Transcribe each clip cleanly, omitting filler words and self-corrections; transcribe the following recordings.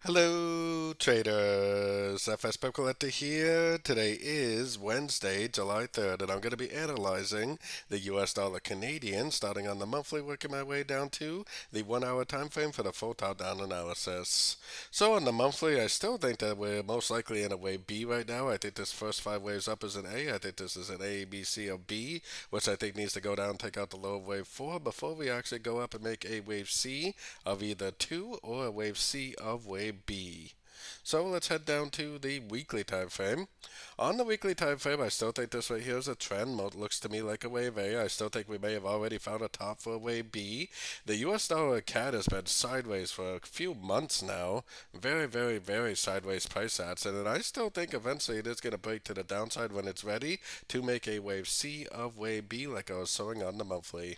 Hello, traders. FX Pip Collector here. Today is Wednesday, July 3rd, and I'm going to be analyzing the US dollar Canadian, starting on the monthly, working my way down to the 1 hour time frame for the full top down analysis. So, on the monthly, I still think that we're most likely in a wave B right now. I think this first 5 waves up is an A. I think this is an A, B, C, or B, which I think needs to go down, take out the low of wave 4 before we actually go up and make a wave C of either 2 or a wave C of wave B. So let's head down to the weekly time frame. On the weekly time frame, I still think this right here is a trend. It looks to me like a wave A. I still think we may have already found a top for a wave B. The US dollar CAD has been sideways for a few months now. Very, very, very sideways price action. And I still think eventually it is going to break to the downside when it's ready to make a wave C of wave B like I was showing on the monthly.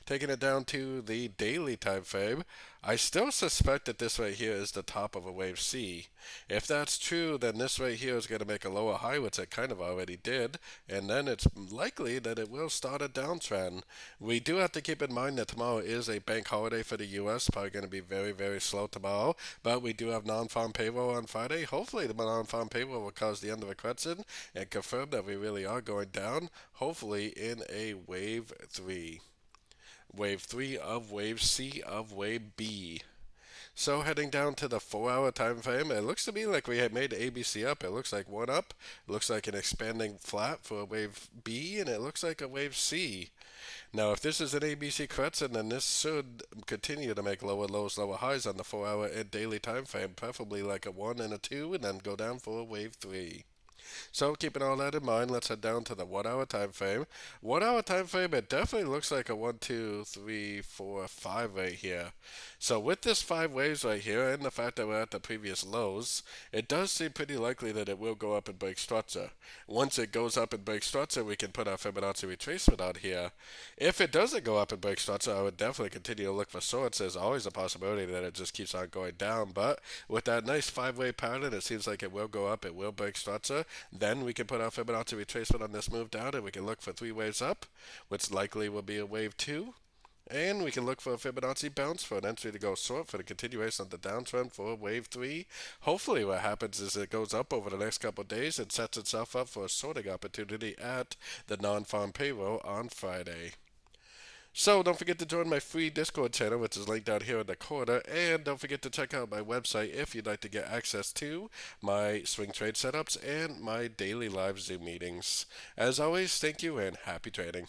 Taking it down to the daily time frame, I still suspect that this right here is the top of a wave C. If that's true, then this right here is going to make a lower high, which it kind of already did, and then it's likely that it will start a downtrend. We do have to keep in mind that tomorrow is a bank holiday for the US, probably going to be very, very slow tomorrow, but we do have non-farm payroll on Friday. Hopefully the non-farm payroll will cause the end of a correction and confirm that we really are going down, hopefully in a wave 3. Wave 3 of wave C of wave B. So heading down to the 4 hour time frame, it looks to me like we had made ABC up. It looks like one up. It looks like an expanding flat for a wave B, and it looks like a wave C. Now, if this is an ABC correction, then this should continue to make lower lows, lower highs on the 4 hour and daily time frame, preferably like a 1 and a 2, and then go down for a wave 3. So keeping all that in mind, let's head down to the 1 hour time frame. 1 hour time frame, it definitely looks like a 1, 2, 3, 4, 5 right here. So with this 5 waves right here and the fact that we're at the previous lows, it does seem pretty likely that it will go up and break structure. Once it goes up and breaks structure, we can put our Fibonacci retracement out here. If it doesn't go up and break structure, I would definitely continue to look for shorts. There's always a possibility that it just keeps on going down, but with that nice 5 wave pattern, it seems like it will go up, it will break structure. Then we can put our Fibonacci retracement on this move down, and we can look for 3 waves up, which likely will be a wave 2. And we can look for a Fibonacci bounce for an entry to go short for the continuation of the downtrend for wave 3. Hopefully what happens is it goes up over the next couple of days and sets itself up for a shorting opportunity at the non-farm payroll on Friday. So don't forget to join my free Discord channel, which is linked down here in the corner, and don't forget to check out my website if you'd like to get access to my swing trade setups and my daily live Zoom meetings. As always, thank you and happy trading.